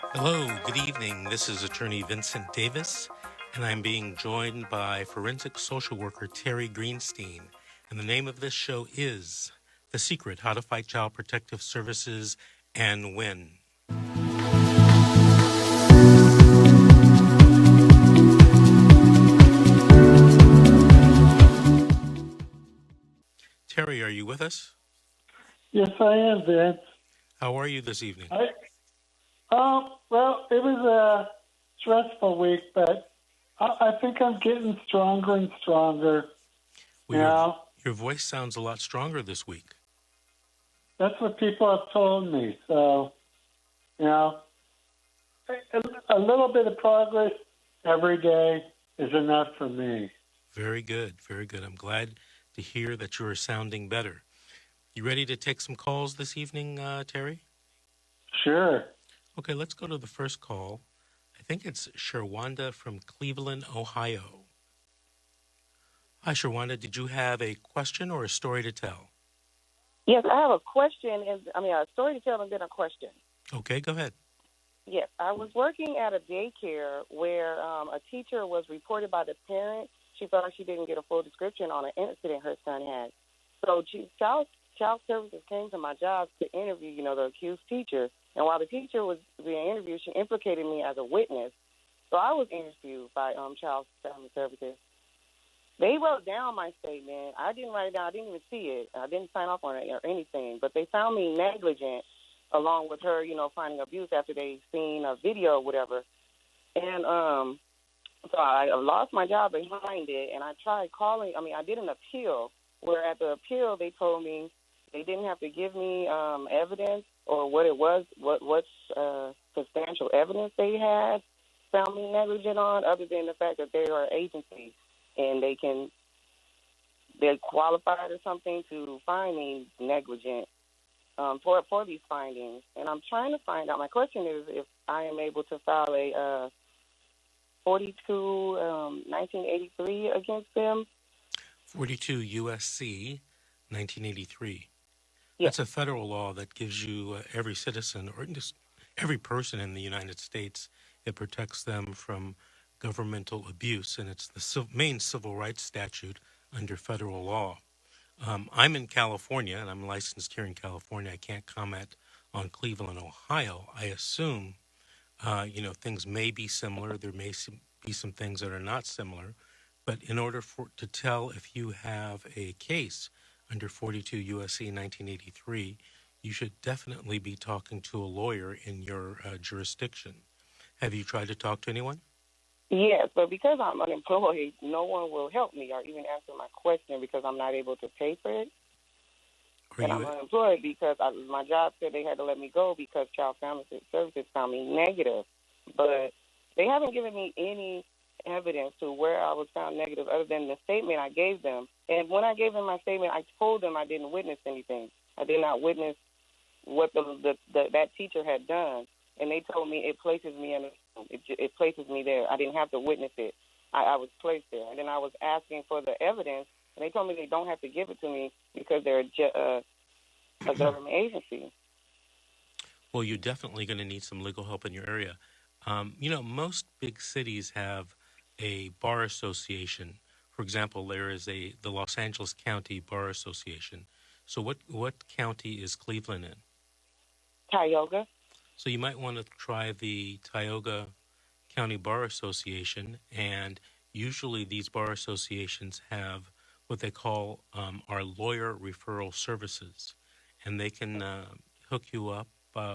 Hello, good evening. This is Attorney Vincent Davis, and I'm being joined by forensic social worker Terry Greenstein. And the name of this show is The Secret: How to Fight Child Protective Services and Win. Terry, are you with us? Yes, I am, Vince. How are you this evening? Well, it was a stressful week, but I think I'm getting stronger and stronger. Well, your voice sounds a lot stronger this week. That's what people have told me. So, a little bit of progress every day is enough for me. Very good, very good. I'm glad to hear that you are sounding better. You ready to take some calls this evening, Terry? Sure. Okay, let's go to the first call. I think it's Sherwanda from Cleveland, Ohio. Hi, Sherwanda. Did you have a question or a story to tell? Yes, I have a question, a story to tell and then a question. Okay, go ahead. Yes, I was working at a daycare where a teacher was reported by the parent. She felt like she didn't get a full description on an incident her son had. So child services came to my job to interview, the accused teacher. And while the teacher was being interviewed, she implicated me as a witness. So I was interviewed by child services. They wrote down my statement. I didn't write it down. I didn't even see it. I didn't sign off on it or anything. But they found me negligent along with her, finding abuse after they seen a video or whatever. And so I lost my job behind it, and I tried calling. I did an appeal, where at the appeal they told me they didn't have to give me evidence or what it was, what substantial evidence they had found me negligent on, other than the fact that they are agencies and they're qualified or something to find me negligent for these findings. And I'm trying to find out. My question is if I am able to file a 1983 against them. 42 U.S.C. 1983. Yes. That's a federal law that gives you every citizen or just every person in the United States, it protects them from governmental abuse, and it's the main civil rights statute under federal law. I'm in California, and I'm licensed here in California. I can't comment on Cleveland, Ohio. I assume, things may be similar. There may be some things that are not similar. But in order to tell if you have a case under 42 U.S.C. 1983, you should definitely be talking to a lawyer in your jurisdiction. Have you tried to talk to anyone? Yes, but because I'm unemployed, no one will help me or even answer my question because I'm not able to pay for it. And I'm unemployed because my job said they had to let me go because Child Family Services found me negative. But they haven't given me any evidence to where I was found negative other than the statement I gave them. And when I gave them my statement, I told them I didn't witness anything. I did not witness what that teacher had done. And they told me it places me it places me there. I didn't have to witness it. I was placed there. And then I was asking for the evidence, and they told me they don't have to give it to me because they're a government agency. Well, you're definitely going to need some legal help in your area. Most big cities have a bar association. For example, there is the Los Angeles County Bar Association. So what county is Cleveland in? Tioga. So you might want to try the Tioga County Bar Association, and usually these bar associations have what they call our lawyer referral services, and they can hook you up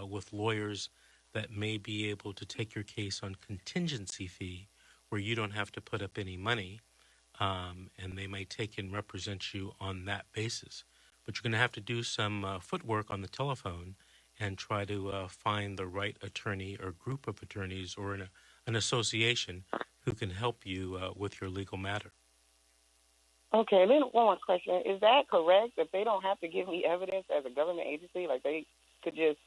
with lawyers that may be able to take your case on contingency fee, where you don't have to put up any money, and they may take and represent you on that basis. But you're going to have to do some footwork on the telephone and try to find the right attorney or group of attorneys or an association who can help you with your legal matter. Okay, then one more question. Is that correct that they don't have to give me evidence as a government agency? Like they could just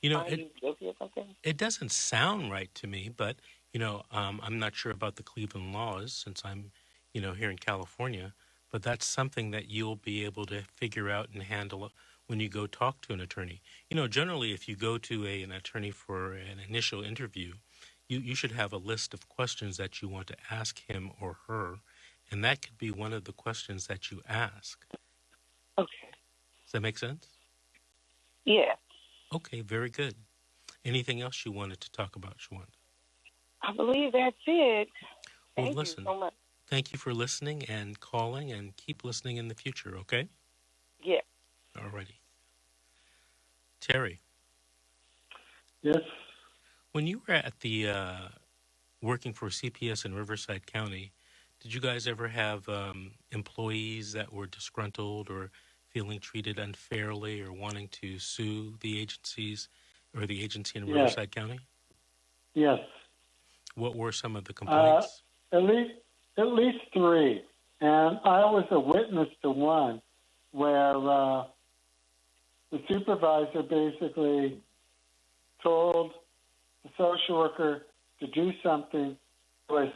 find you guilty or something? It doesn't sound right to me, but, I'm not sure about the Cleveland laws since I'm, here in California. But that's something that you'll be able to figure out and handle when you go talk to an attorney. You know, generally, if you go to an attorney for an initial interview, you should have a list of questions that you want to ask him or her, and that could be one of the questions that you ask. Okay. Does that make sense? Yeah. Okay, very good. Anything else you wanted to talk about, Shawanda? I believe that's it. Well, Thank listen, you so much. thank you for listening and calling, and keep listening in the future, okay? Yeah. All righty. Terry, Yes. when you were at the working for CPS in Riverside County, did you guys ever have employees that were disgruntled or feeling treated unfairly or wanting to sue the agencies or the agency in Riverside County? Yes. What were some of the complaints? At least three, and I was a witness to one where the supervisor basically told the social worker to do something that was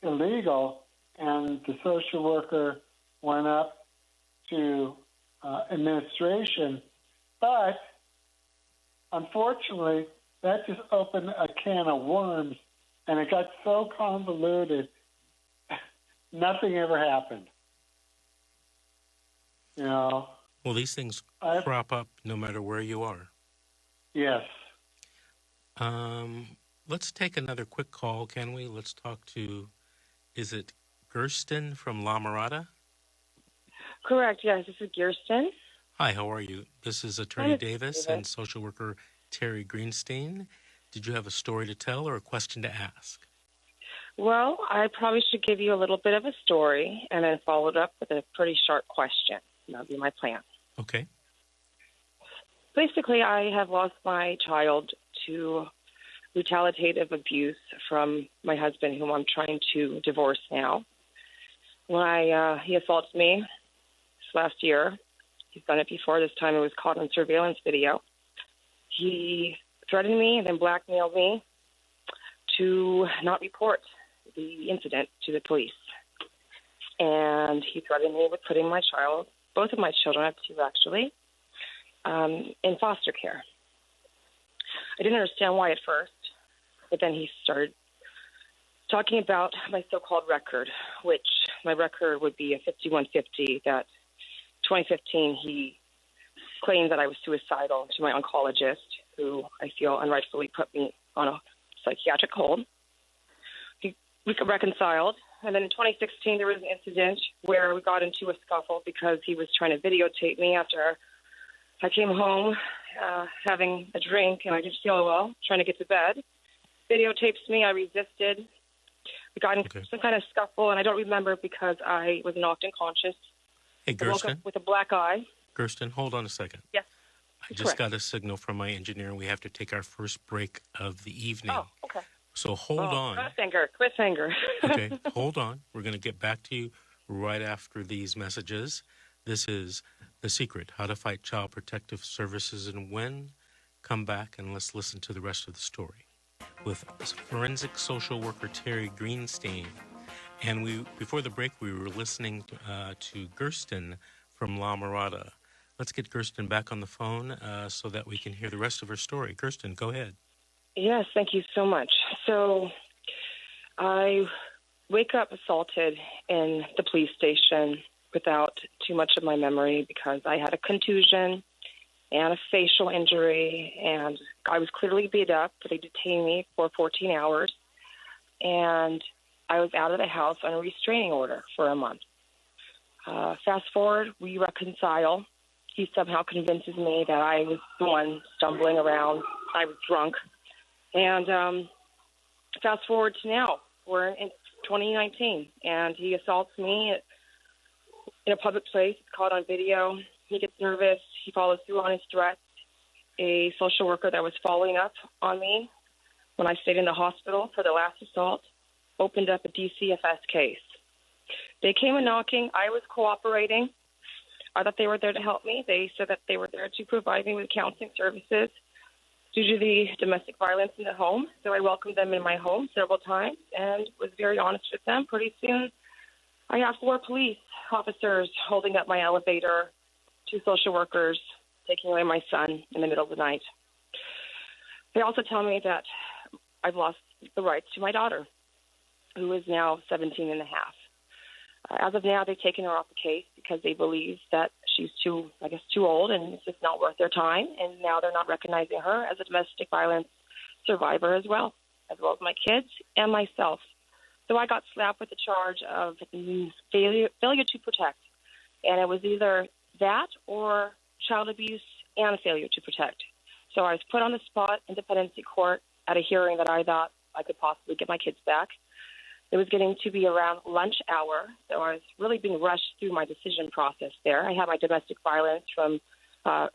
illegal, and the social worker went up to administration. But unfortunately, that just opened a can of worms, and it got so convoluted, nothing ever happened. You know? Well, these things crop up no matter where you are. Yes. Let's take another quick call, can we? Let's talk to, is it Gersten from La Mirada? Correct. Yes, this is Kirsten. Hi, how are you? This is Attorney Davis and social worker Terry Greenstein. Did you have a story to tell or a question to ask? Well, I probably should give you a little bit of a story and then follow it up with a pretty sharp question. That'll be my plan. Okay. Basically, I have lost my child to retaliative abuse from my husband, whom I'm trying to divorce now. When he assaults me this last year, he's done it before. This time it was caught on surveillance video. He threatened me and then blackmailed me to not report the incident to the police. And he threatened me with putting my child, both of my children, I have two actually, in foster care. I didn't understand why at first, but then he started talking about my so-called record, which my record would be a 5150 that 2015 he claimed that I was suicidal to my oncologist, who I feel unrightfully put me on a psychiatric hold. We reconciled, and then in 2016 there was an incident where we got into a scuffle because he was trying to videotape me after I came home having a drink, and I didn't feel well, trying to get to bed. Videotapes me. I resisted. We got in some kind of scuffle, and I don't remember because I was knocked unconscious. Hey, I woke up with a black eye. Gersten, hold on a second. Yes. I just got a signal from my engineer. We have to take our first break of the evening. Oh, okay. So hold on. Cliffhanger. Okay, hold on. We're going to get back to you right after these messages. This is The Secret, How to Fight Child Protective Services and Win. Come back and let's listen to the rest of the story with forensic social worker Terry Greenstein. And before the break, we were listening to Gersten from La Mirada. Let's get Gersten back on the phone so that we can hear the rest of her story. Gersten, go ahead. Yes, thank you so much. So I wake up assaulted in the police station without too much of my memory because I had a contusion and a facial injury, and I was clearly beat up. They detained me for 14 hours, and I was out of the house on a restraining order for a month. Fast forward, we reconcile. He somehow convinces me that I was the one stumbling around. I was drunk. And fast forward to now. We're in 2019, and he assaults me in a public place. It's caught on video. He gets nervous. He follows through on his threats. A social worker that was following up on me when I stayed in the hospital for the last assault opened up a DCFS case. They came a knocking. I was cooperating. I thought they were there to help me. They said that they were there to provide me with counseling services due to the domestic violence in the home. So I welcomed them in my home several times and was very honest with them. Pretty soon, I have 4 police officers holding up my elevator, 2 social workers taking away my son in the middle of the night. They also tell me that I've lost the rights to my daughter, who is now 17 and a half. As of now, they've taken her off the case because they believe that she's too old and it's just not worth their time. And now they're not recognizing her as a domestic violence survivor as well as my kids and myself. So I got slapped with the charge of failure to protect. And it was either that or child abuse and failure to protect. So I was put on the spot in dependency court at a hearing that I thought I could possibly get my kids back. It was getting to be around lunch hour, so I was really being rushed through my decision process there. I had my domestic violence from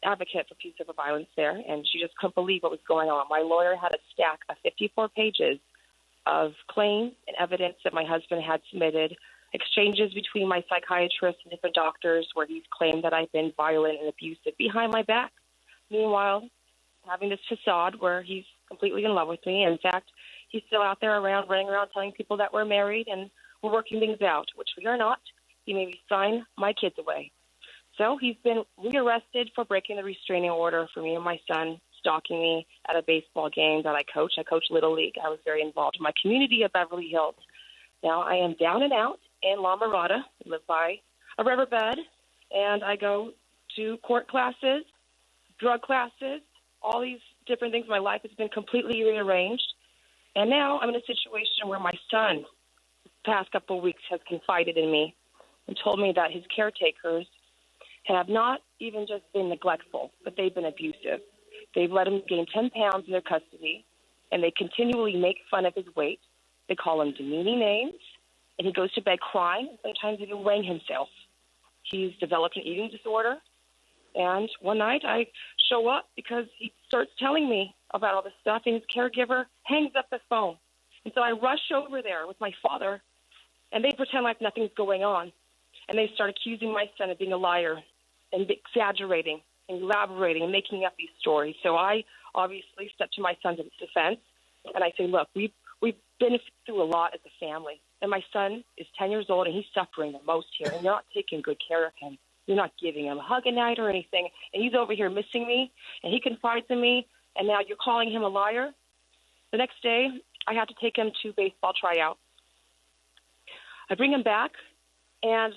advocate for peace over violence there, and she just couldn't believe what was going on. My lawyer had a stack of 54 pages of claims and evidence that my husband had submitted, exchanges between my psychiatrist and different doctors where he's claimed that I've been violent and abusive behind my back. Meanwhile, having this facade where he's completely in love with me. In fact, he's still out there running around telling people that we're married and we're working things out, which we are not. He made me sign my kids away. So he's been rearrested for breaking the restraining order for me and my son, stalking me at a baseball game that I coach. I coach Little League. I was very involved in my community of Beverly Hills. Now I am down and out in La Mirada. I live by a riverbed, and I go to court classes, drug classes, all these different things. My life has been completely rearranged. And now I'm in a situation where my son, the past couple of weeks, has confided in me and told me that his caretakers have not even just been neglectful, but they've been abusive. They've let him gain 10 pounds in their custody, and they continually make fun of his weight. They call him demeaning names, and he goes to bed crying, sometimes even weighing himself. He's developed an eating disorder, and one night I show up because he starts telling me about all this stuff, and his caregiver hangs up the phone. And so I rush over there with my father, and they pretend like nothing's going on. And they start accusing my son of being a liar and exaggerating and elaborating and making up these stories. So I obviously step to my son's defense, and I say, look, we've been through a lot as a family, and my son is 10 years old, and he's suffering the most here, and you're not taking good care of him. You're not giving him a hug at night or anything, and he's over here missing me, and he confides in me, and now you're calling him a liar. The next day, I have to take him to baseball tryout. I bring him back, and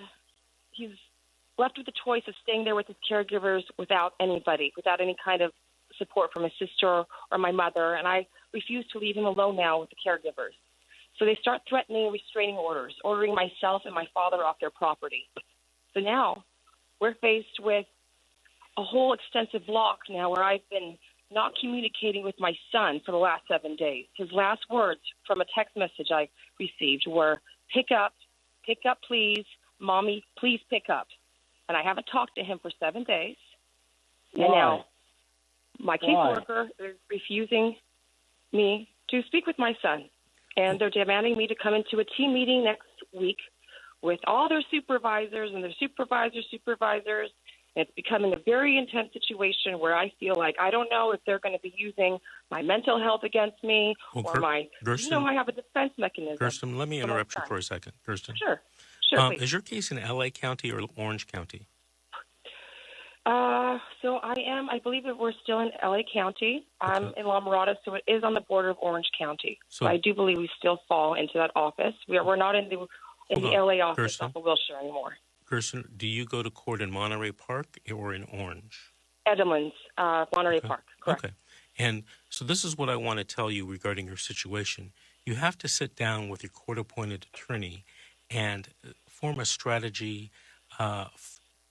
he's left with the choice of staying there with his caregivers without anybody, without any kind of support from his sister or my mother, and I refuse to leave him alone now with the caregivers. So they start threatening restraining orders, ordering myself and my father off their property. So now we're faced with a whole extensive block now where I've been not communicating with my son for the last 7 days. His last words from a text message I received were, pick up, please, mommy, please pick up. And I haven't talked to him for 7 days. Why? And now my caseworker is refusing me to speak with my son. And they're demanding me to come into a team meeting next week with all their supervisors and their supervisors. And it's becoming a very intense situation where I feel like I don't know if they're going to be using my mental health against me Kirsten, I have a defense mechanism. Kirsten, let me interrupt you for a second. Kirsten. Sure, please. Is your case in L.A. County or Orange County? So I believe that we're still in L.A. County. I'm in La Mirada, so it is on the border of Orange County. So I do believe we still fall into that office. We're not in the L.A. office off of Wilshire anymore. Kirsten, do you go to court in Monterey Park or in Orange? Edmonds, Monterey Park, correct. Okay. And so this is what I want to tell you regarding your situation. You have to sit down with your court-appointed attorney and form a strategy,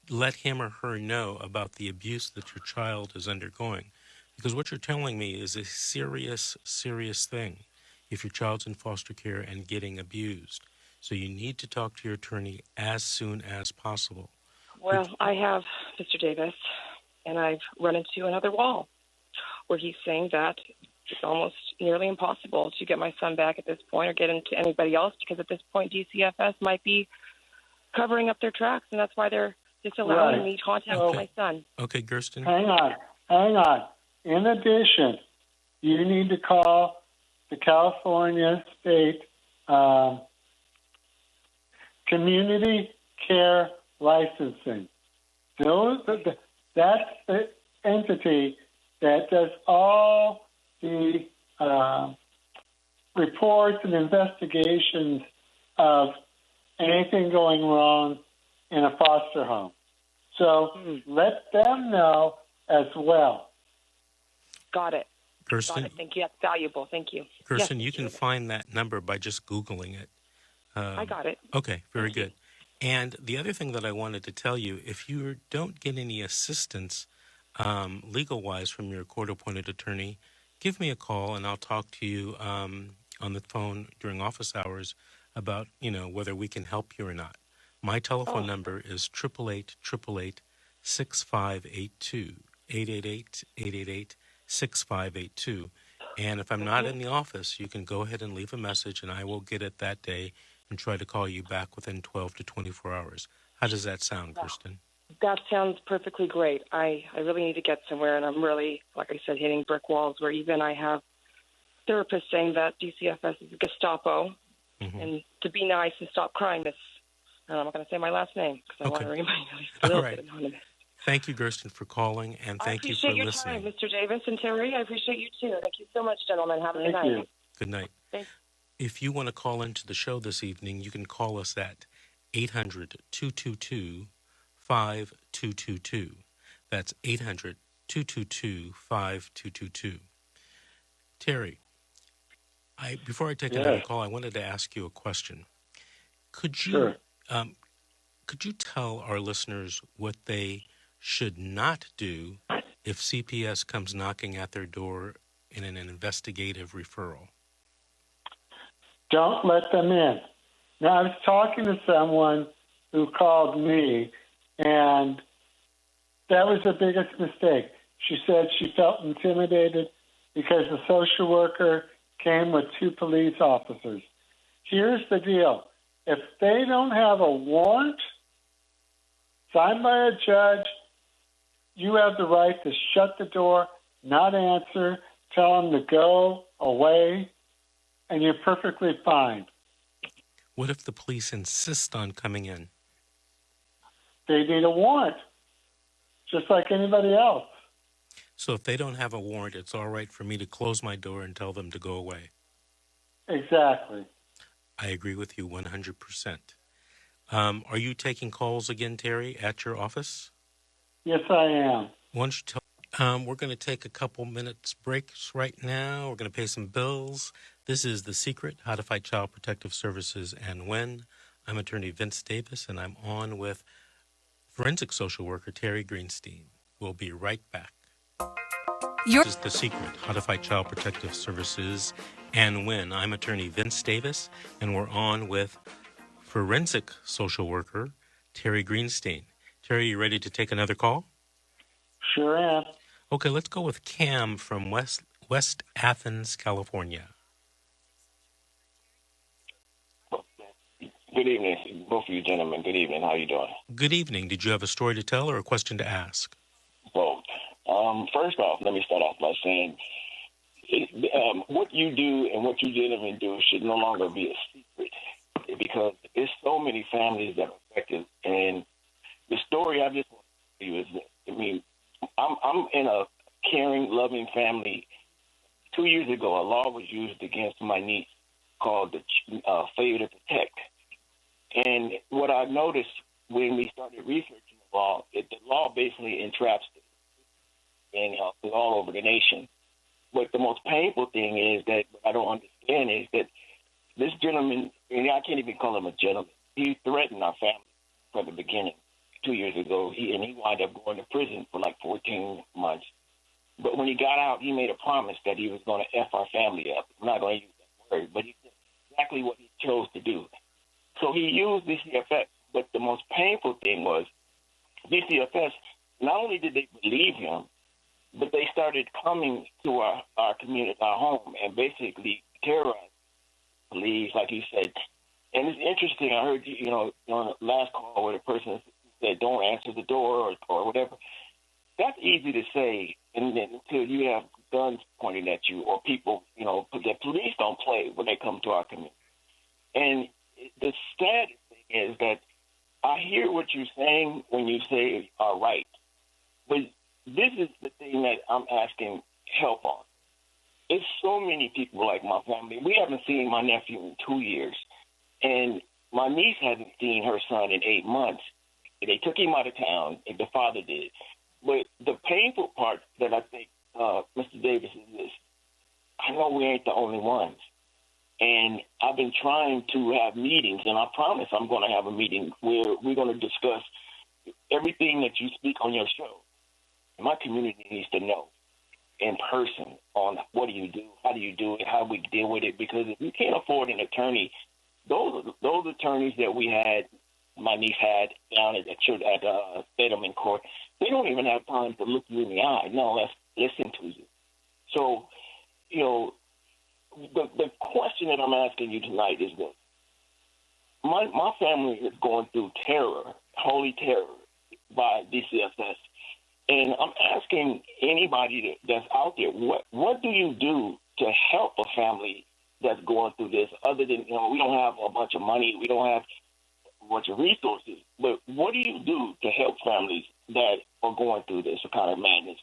let him or her know about the abuse that your child is undergoing. Because what you're telling me is a serious, serious thing if your child's in foster care and getting abused. So you need to talk to your attorney as soon as possible. Well, I have, Mr. Davis, and I've run into another wall where he's saying that it's almost nearly impossible to get my son back at this point or get him to anybody else because at this point DCFS might be covering up their tracks, and that's why they're disallowing me to contact my son. Okay, Kirsten. Hang on. In addition, you need to call the California State Community Care Licensing. That's the entity that does all the reports and investigations of anything going wrong in a foster home. So let them know as well. Got it. Kirsten, Got it. Thank you. That's valuable. Thank you. Kirsten, Yes, you can find that number by just Googling it. I got it. Okay, very good. And the other thing that I wanted to tell you, if you don't get any assistance legal-wise from your court-appointed attorney, give me a call and I'll talk to you on the phone during office hours about, whether we can help you or not. My telephone number is 888-888-6582, 888-888-6582. And if I'm not in the office, you can go ahead and leave a message and I will get it that day and try to call you back within 12 to 24 hours. How does that sound, Kirsten? That sounds perfectly great. I really need to get somewhere, and I'm really, like I said, hitting brick walls where even I have therapists saying that DCFS is a Gestapo, and to be nice and stop crime is, and I'm not going to say my last name because I want to remain at least a little bit anonymous. Thank you, Kirsten, for calling, and thank you for listening. I appreciate your time, Mr. Davis and Terry. I appreciate you, too. Thank you so much, gentlemen. Have a good night. Good night. Thanks. If you want to call into the show this evening, you can call us at 800-222-5222. That's 800-222-5222. Terry, before I take another call, I wanted to ask you a question. Could you tell our listeners what they should not do if CPS comes knocking at their door in an investigative referral? Don't let them in. Now, I was talking to someone who called me, and that was the biggest mistake. She said she felt intimidated because the social worker came with 2 police officers. Here's the deal. If they don't have a warrant signed by a judge, you have the right to shut the door, not answer, tell them to go away, and you're perfectly fine. What if the police insist on coming in? They need a warrant, just like anybody else. So if they don't have a warrant, it's all right for me to close my door and tell them to go away? Exactly. I agree with you 100%. Are you taking calls again, Terry, at your office? Yes, I am. Why don't you tell? We're going to take a couple minutes breaks right now. We're going to pay some bills. This is The Secret, How to Fight Child Protective Services and Win. I'm Attorney Vince Davis, and I'm on with forensic social worker Terry Greenstein. We'll be right back. This is The Secret, How to Fight Child Protective Services and Win. I'm Attorney Vince Davis, and we're on with forensic social worker Terry Greenstein. Terry, you ready to take another call? Sure am. Okay, let's go with Cam from West Athens, California. Good evening, both of you gentlemen. Good evening. How you doing? Good evening. Did you have a story to tell or a question to ask? Both. First off, let me start off by saying what you do and what you gentlemen do should no longer be a secret because there's so many families that are affected. And the story I just want to tell you is, I'm in a caring, loving family. 2 years ago, a law was used against my niece called the Failure to Protect. And what I noticed when we started researching the law, the law basically entraps and all over the nation. But the most painful thing is that what I don't understand is that this gentleman, and I can't even call him a gentleman, he threatened our family from the beginning 2 years ago, he wound up going to prison for like 14 months. But when he got out, he made a promise that he was going to F our family up. I'm not going to use that word, but he did exactly what he chose to do. So he used DCFS, but the most painful thing was DCFS, not only did they believe him, but they started coming to our community, our home, and basically terrorized police, like he said. And it's interesting, I heard, on the last call where the person said, don't answer the door or whatever. That's easy to say until you have guns pointing at you or people, the police don't play when they come to our community. And the sad thing is that I hear what you're saying when you say, all right, but this is the thing. like my family, we haven't seen my nephew in 2 years. And my niece hasn't seen her son in 8 months. They took him out of town, and the father did. But the painful part that I think, Mr. Davis, is this. I know we ain't the only ones. And I've been trying to have meetings, and I promise I'm going to have a meeting where we're going to discuss everything that you speak on your show. My community needs to know in person on what do you do, how do you do it, how we deal with it, because if you can't afford an attorney, those attorneys that we had, my niece had down at Stedham Court, they don't even have time to look you in the eye. No, let's listen to you. So, you know, the question that I'm asking you tonight is this. My family is going through terror, holy terror, by DCFS. And I'm asking anybody that's out there, what do you do to help a family that's going through this other than, we don't have a bunch of money, we don't have a bunch of resources, but what do you do to help families that are going through this kind of madness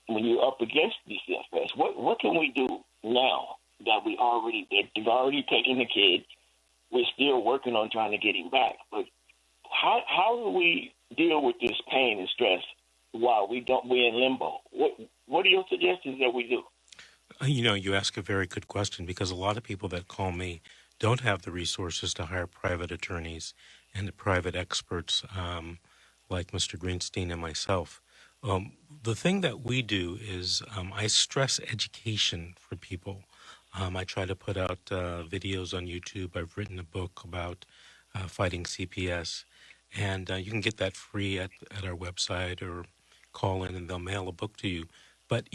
when you're up against DCFS? What can we do now that they've already taken the kid? We're still working on trying to get him back. But how do we deal with this pain and stress while we're in limbo? What are your suggestions that we do? You ask a very good question, because a lot of people that call me don't have the resources to hire private attorneys and the private experts like Mr. Greenstein and myself. The thing that we do is I stress education for people. I try to put out videos on YouTube. I've written a book about fighting CPS, and you can get that free at our website or call in and they'll mail a book to you. But,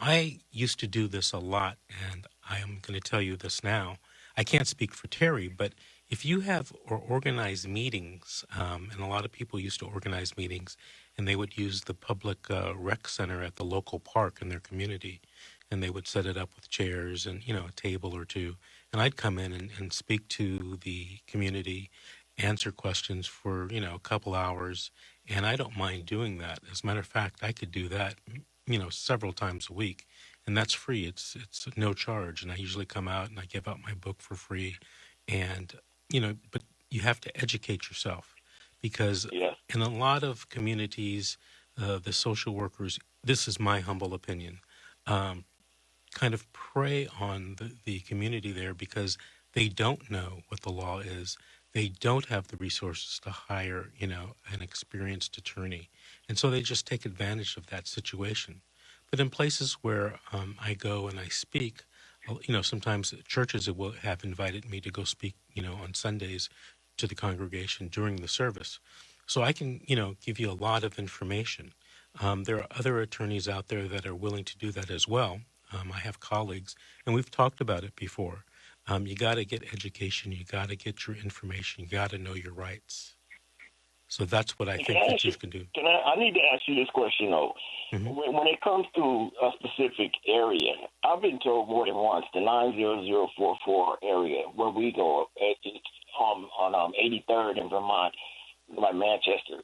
I used to do this a lot, and I am going to tell you this now. I can't speak for Terry, but if you have or organize meetings, and a lot of people used to organize meetings, and they would use the public rec center at the local park in their community, and they would set it up with chairs and, a table or two. And I'd come in and speak to the community, answer questions for, a couple hours. And I don't mind doing that. As a matter of fact, I could do that, several times a week. And that's free. It's no charge. And I usually come out and I give out my book for free. And, but you have to educate yourself, because in a lot of communities, the social workers, this is my humble opinion, kind of prey on the community there because they don't know what the law is. They don't have the resources to hire, an experienced attorney. And so they just take advantage of that situation. But in places where I go and I speak, sometimes churches will have invited me to go speak, on Sundays to the congregation during the service. So I can, give you a lot of information. There are other attorneys out there that are willing to do that as well. I have colleagues, and we've talked about it before. You got to get education. You got to get your information. You got to know your rights. So that's what I think that you can do. I need to ask you this question, though. Mm-hmm. When it comes to a specific area, I've been told more than once, the 90044 area where we go, it's on 83rd in Vermont, like Manchester.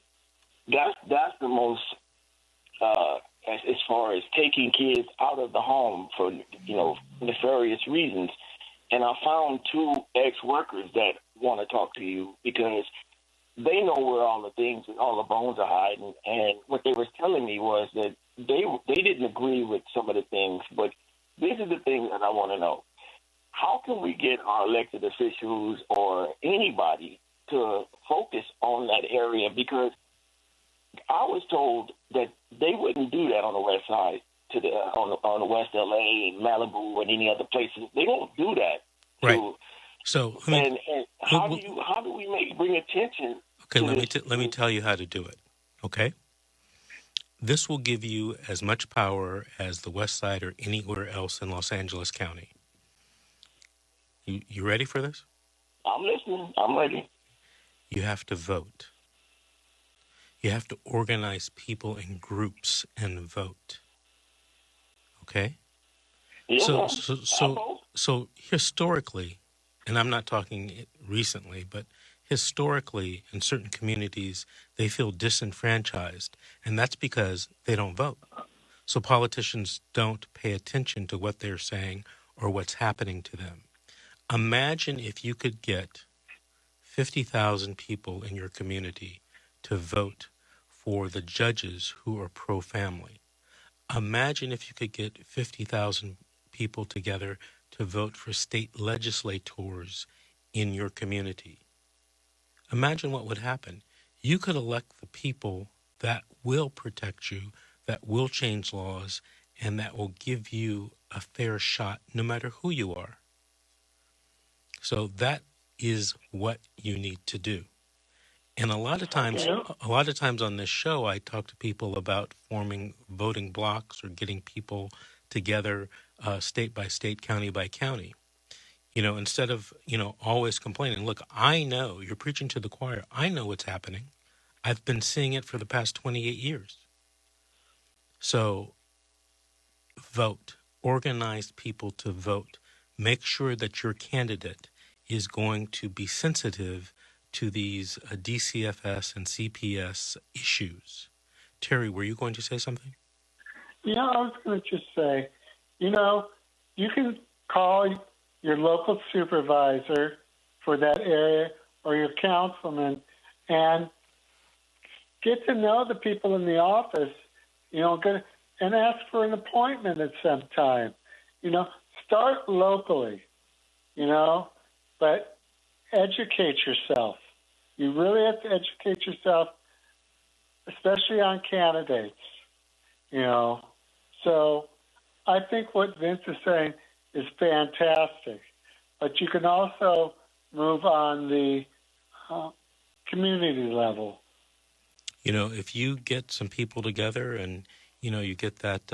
That's the most, as far as taking kids out of the home for, nefarious reasons. And I found 2 ex-workers that want to talk to you because they know where all the bones are hiding. And what they were telling me was that they didn't agree with some of the things, but this is the thing that I want to know. How can we get our elected officials or anybody to focus on that area? Because I was told that they wouldn't do that on the west side, on the West LA and Malibu and any other places. They don't do that. Right. So how do we bring attention? Okay, let me tell you how to do it. Okay. This will give you as much power as the West Side or anywhere else in Los Angeles County. You ready for this? I'm listening. I'm ready. You have to vote. You have to organize people in groups and vote. Okay? Yeah, so historically, and I'm not talking recently, but historically in certain communities, they feel disenfranchised, and that's because they don't vote. So politicians don't pay attention to what they're saying or what's happening to them. Imagine if you could get 50,000 people in your community to vote for the judges who are pro-family. Imagine if you could get 50,000 people together to vote for state legislators in your community. Imagine what would happen. You could elect the people that will protect you, that will change laws, and that will give you a fair shot no matter who you are. So that is what you need to do. And a lot of times on this show, I talk to people about forming voting blocks or getting people together state by state, county by county. Instead of, always complaining. Look, I know you're preaching to the choir. I know what's happening. I've been seeing it for the past 28 years. So vote. Organize people to vote. Make sure that your candidate is going to be sensitive to these DCFS and CPS issues. Terry, were you going to say something? I was going to just say, you can call your local supervisor for that area or your councilman and get to know the people in the office, and ask for an appointment at some time. Start locally, but educate yourself. You really have to educate yourself, especially on candidates, So I think what Vince is saying is fantastic. But you can also move on the community level. If you get some people together and, you get that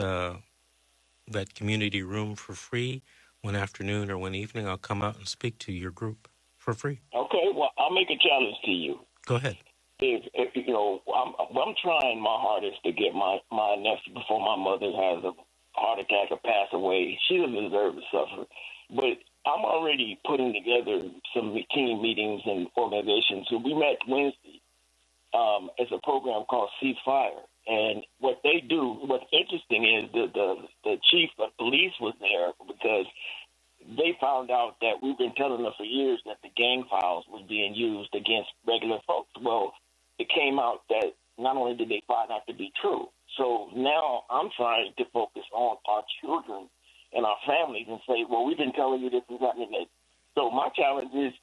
community room for free one afternoon or one evening, I'll come out and speak to your group for free. Okay, well, I'll make a challenge to you. Go ahead. If I'm trying my hardest to get my nephew before my mother has a heart attack or pass away. She doesn't deserve to suffer. But I'm already putting together some team meetings and organizations. So we met Wednesday. It's a program called Ceasefire. And what they do, what's interesting is the chief of police was there because they found out that we've been telling them for years that the gang files was being used against regular folks. Well, it came out that not only did they find out to be true, so now I'm trying to focus on our children and our families and say, well, we've been telling you this and that and that. So my challenge is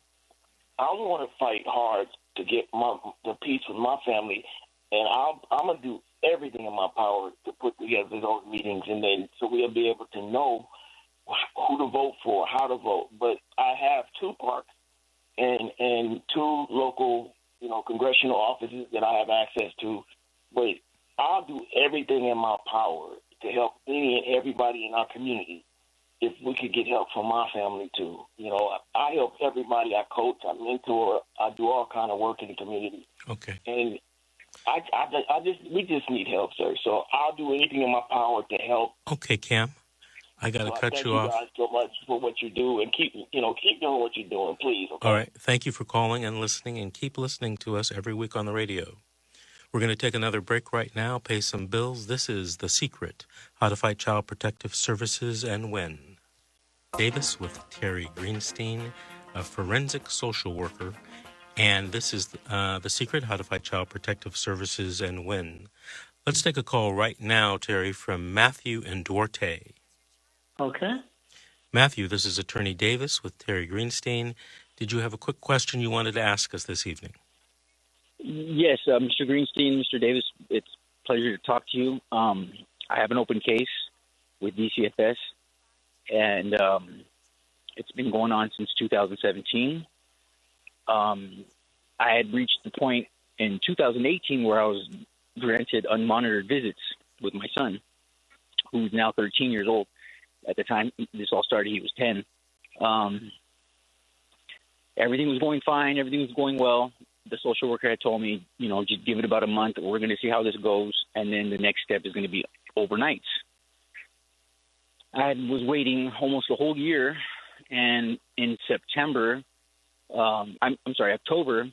I want to fight hard to get the peace with my family, and I'm going to do everything in my power to put together those meetings, and then so we'll be able to know who to vote for, how to vote. But I have 2 parks and 2 local, congressional offices that I have access to. But I'll do everything in my power to help any and everybody in our community if we could get help from my family too. I help everybody. I coach, I mentor, I do all kind of work in the community. Okay. And we just need help, sir. So I'll do anything in my power to help. Okay, Cam. I got to cut you off. Thank you guys so much for what you do, and keep doing what you're doing, please. Okay? All right. Thank you for calling and listening, and keep listening to us every week on the radio. We're going to take another break right now, pay some bills. This is The Secret, How to Fight Child Protective Services and Win. Davis with Terry Greenstein, a forensic social worker. And this is The Secret, How to Fight Child Protective Services and Win. Let's take a call right now, Terry, from Matthew in Duarte. Okay. Matthew, this is Attorney Davis with Terry Greenstein. Did you have a quick question you wanted to ask us this evening? Yes, Mr. Greenstein, Mr. Davis, it's a pleasure to talk to you. I have an open case with DCFS, and it's been going on since 2017. I had reached the point in 2018 where I was granted unmonitored visits with my son, who's now 13 years old. At the time this all started, he was 10. Everything was going fine. Everything was going well. The social worker had told me, just give it about a month. We're going to see how this goes. And then the next step is going to be overnights. I was waiting almost a whole year. And in September, October,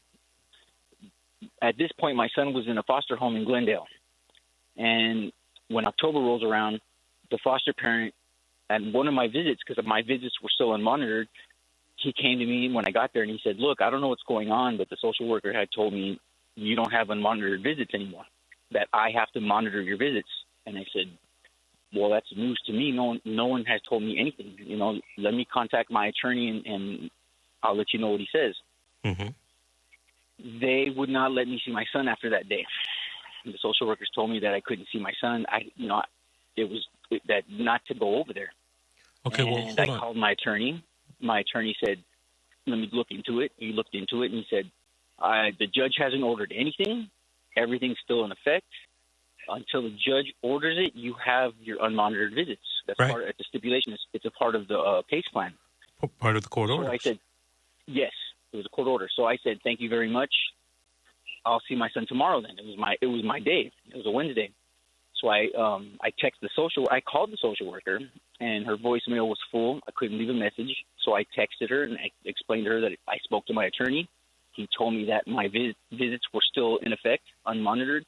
at this point, my son was in a foster home in Glendale. And when October rolls around, the foster parent at one of my visits, because my visits were still unmonitored, he came to me when I got there and he said, look, I don't know what's going on, but the social worker had told me you don't have unmonitored visits anymore, that I have to monitor your visits. And I said, well, that's news to me. No one has told me anything. Let me contact my attorney and I'll let you know what he says. Mm-hmm. They would not let me see my son after that day. The social workers told me that I couldn't see my son. It was that not to go over there. Okay, and well, hold I on. called my attorney. My attorney said, let me look into it. He looked into it and he said, the judge hasn't ordered anything. Everything's still in effect. Until the judge orders it, you have your unmonitored visits. That's right. part of the stipulation. It's a part of the case plan. Part of the court order. So I said, yes, it was a court order. So I said, thank you very much. I'll see my son tomorrow then. It was my day. It was a Wednesday. So I called the social worker, and her voicemail was full. I couldn't leave a message. So I texted her, and I explained to her that I spoke to my attorney. He told me that my visits were still in effect, unmonitored.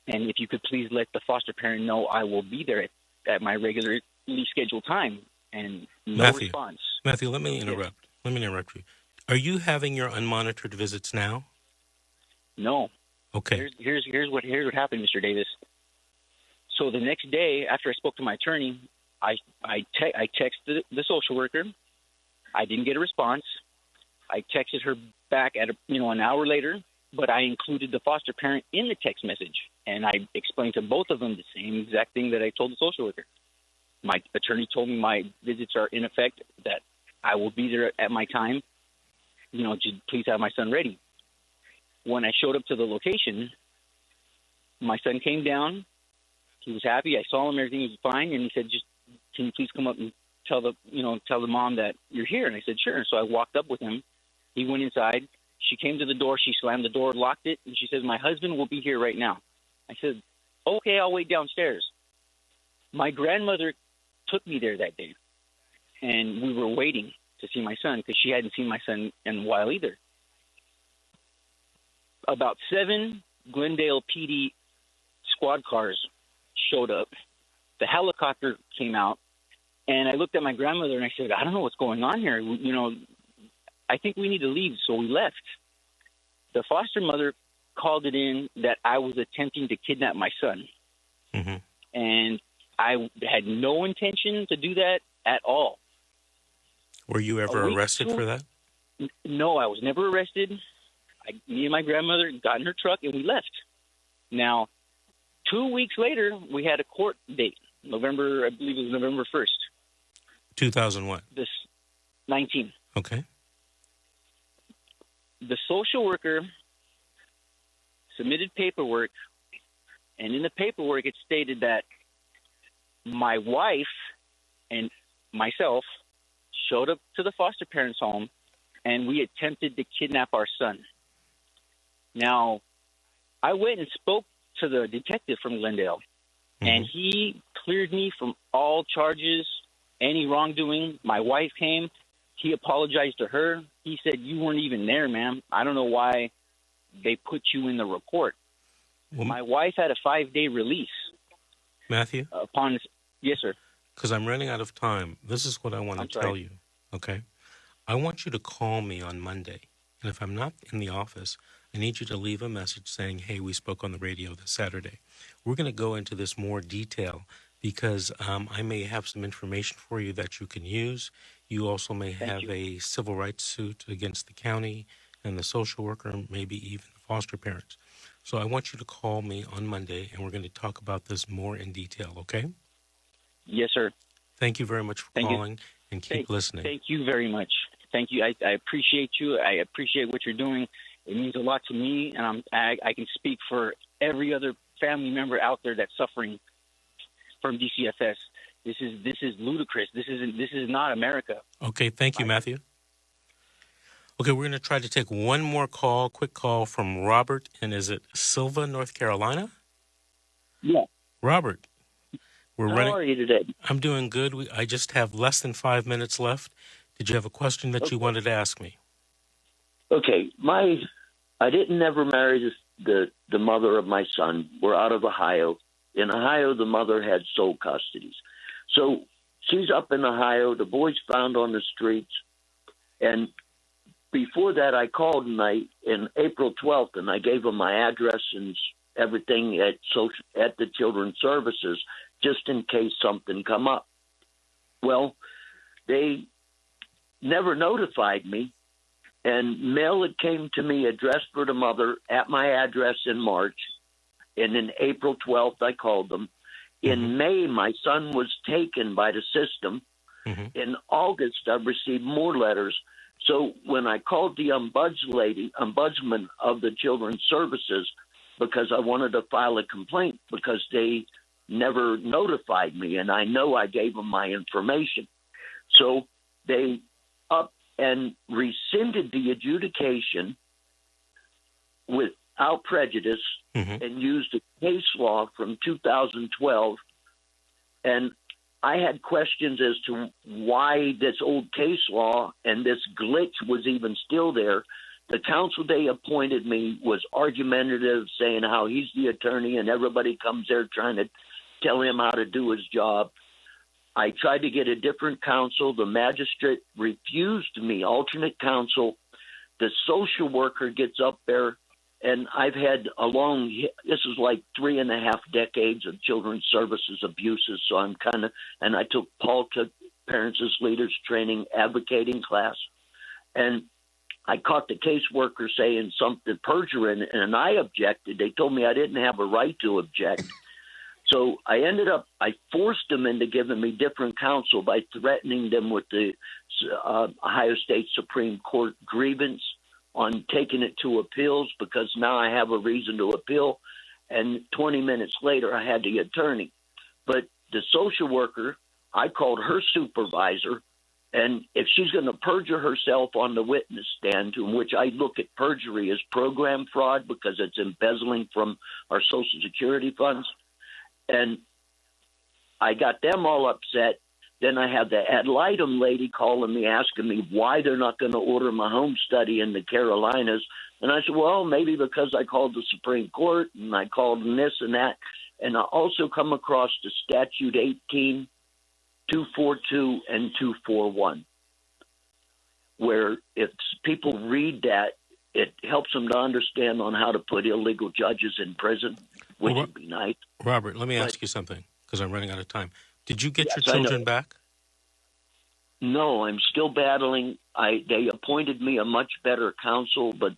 And if you could please let the foster parent know I will be there at my regularly scheduled time. And no response. Matthew, let me interrupt. Yes. Let me interrupt you. Are you having your unmonitored visits now? No. Okay. Here's what happened, Mr. Davis. So the next day, after I spoke to my attorney, I texted the social worker. I didn't get a response. I texted her back at an hour later, but I included the foster parent in the text message, and I explained to both of them the same exact thing that I told the social worker. My attorney told me my visits are in effect, that I will be there at my time. Just please have my son ready. When I showed up to the location, my son came down. He was happy. I saw him. Everything was fine. And he said, just, can you please come up and tell the mom that you're here? And I said, sure. So I walked up with him. He went inside. She came to the door. She slammed the door, locked it. And she says, my husband will be here right now. I said, okay, I'll wait downstairs. My grandmother took me there that day. And we were waiting to see my son because she hadn't seen my son in a while either. About 7 Glendale PD squad cars showed up. The helicopter came out, and I looked at my grandmother and I said, I don't know what's going on here. I think we need to leave. So we left. The foster mother called it in that I was attempting to kidnap my son. Mm-hmm. And I had no intention to do that at all. Were you ever arrested for that? No, I was never arrested. Me and my grandmother got in her truck and we left. Now, 2 weeks later, we had a court date. I believe it was November 1st. 2000 what? 19. Okay. The social worker submitted paperwork, and in the paperwork it stated that my wife and myself showed up to the foster parents' home and we attempted to kidnap our son. Now, I went and spoke to the detective from Glendale, and he cleared me from all charges, any wrongdoing. My wife came. He apologized to her. He said, you weren't even there, ma'am. I don't know why they put you in the report. Well, my wife had a 5-day release. Matthew? Yes, sir. Because I'm running out of time. This is what I want to tell you, okay? I want you to call me on Monday. And if I'm not in the office, I need you to leave a message saying, hey, we spoke on the radio this Saturday. We're going to go into this more detail because I may have some information for you that you can use. You also may have a civil rights suit against the county and the social worker, and maybe even the foster parents. So I want you to call me on Monday, and we're going to talk about this more in detail, okay? Yes, sir. Thank you very much for calling, and keep listening. Thank you very much. Thank you. I appreciate you. I appreciate what you're doing. It means a lot to me, and I can speak for every other family member out there that's suffering from DCFS. This is ludicrous. This is not America. Okay, thank you, Matthew. Okay, we're going to try to take one more call, quick call from Robert, and is it Silva, North Carolina? Yeah. Robert, How are you today? I'm doing good. I just have less than 5 minutes left. Did you have a question that you wanted to ask me? Okay, I didn't never marry the mother of my son. We're out of Ohio. In Ohio, the mother had sole custody. So she's up in Ohio. The boy's found on the streets. And before that, I called in April 12th, and I gave them my address and everything at the Children's Services, just in case something come up. Well, they never notified me, and mail it came to me addressed for the mother at my address in March, and in April 12th, I called them. In May, my son was taken by the system. In August, I received more letters. So when I called the ombudsman of the Children's Services, because I wanted to file a complaint because they never notified me, and I know I gave them my information. So they up and rescinded the adjudication without prejudice and used a case law from 2012. And I had questions as to why this old case law and this glitch was even still there. The counsel they appointed me was argumentative, saying how he's the attorney and everybody comes there trying to tell him how to do his job. I tried to get a different counsel. The magistrate refused me alternate counsel. The social worker gets up there, and I've had this is like 3.5 decades of children's services abuses. So and I took Parents as Leaders training advocating class. And I caught the caseworker saying something perjury, and I objected. They told me I didn't have a right to object. So I forced them into giving me different counsel by threatening them with the Ohio State Supreme Court grievance on taking it to appeals, because now I have a reason to appeal. And 20 minutes later, I had the attorney. But the social worker, I called her supervisor, and if she's going to perjure herself on the witness stand, in which I look at perjury as program fraud because it's embezzling from our Social Security funds, and I got them all upset. Then I had the ad litem lady calling me, asking me why they're not going to order my home study in the Carolinas. And I said, well, maybe because I called the Supreme Court and I called this and that. And I also come across the statute 18, 242, and 241, where if people read that, it helps them to understand on how to put illegal judges in prison, which would be nice. Robert, let me ask you something, because I'm running out of time. Did you get your children back? No, I'm still battling. They appointed me a much better counsel, but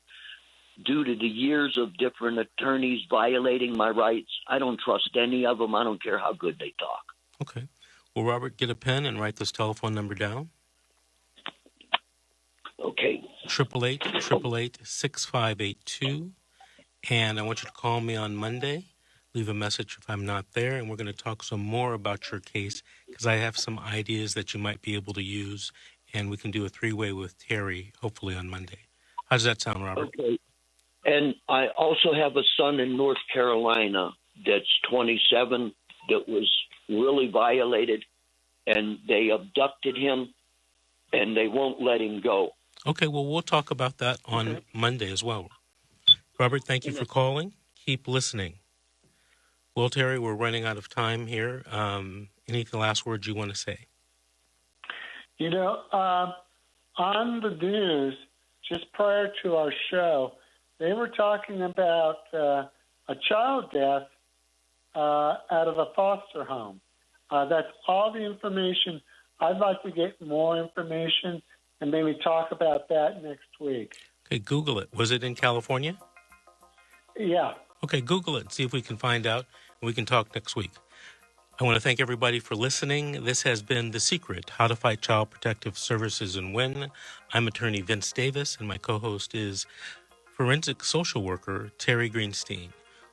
due to the years of different attorneys violating my rights, I don't trust any of them. I don't care how good they talk. Okay. Well, Robert, get a pen and write this telephone number down. Okay. 888-888-6582. And I want you to call me on Monday. Leave a message if I'm not there, and we're going to talk some more about your case, because I have some ideas that you might be able to use, and we can do a 3-way with Terry, hopefully on Monday. How does that sound, Robert? Okay. And I also have a son in North Carolina that's 27 that was really violated, and they abducted him, and they won't let him go. Okay, well, we'll talk about that on Monday as well. Robert, thank you for calling. Keep listening. Well, Terry, we're running out of time here. Any last words you want to say? On the news, just prior to our show, they were talking about a child death out of a foster home. That's all the information. I'd like to get more information and maybe talk about that next week. Okay, Google it. Was it in California? Yeah. Okay, Google it and see if we can find out, and we can talk next week. I want to thank everybody for listening. This has been The Secret, How to Fight Child Protective Services and Win. I'm Attorney Vince Davis, and my co-host is forensic social worker Terry Greenstein.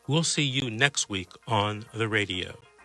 We'll see you next week on the radio.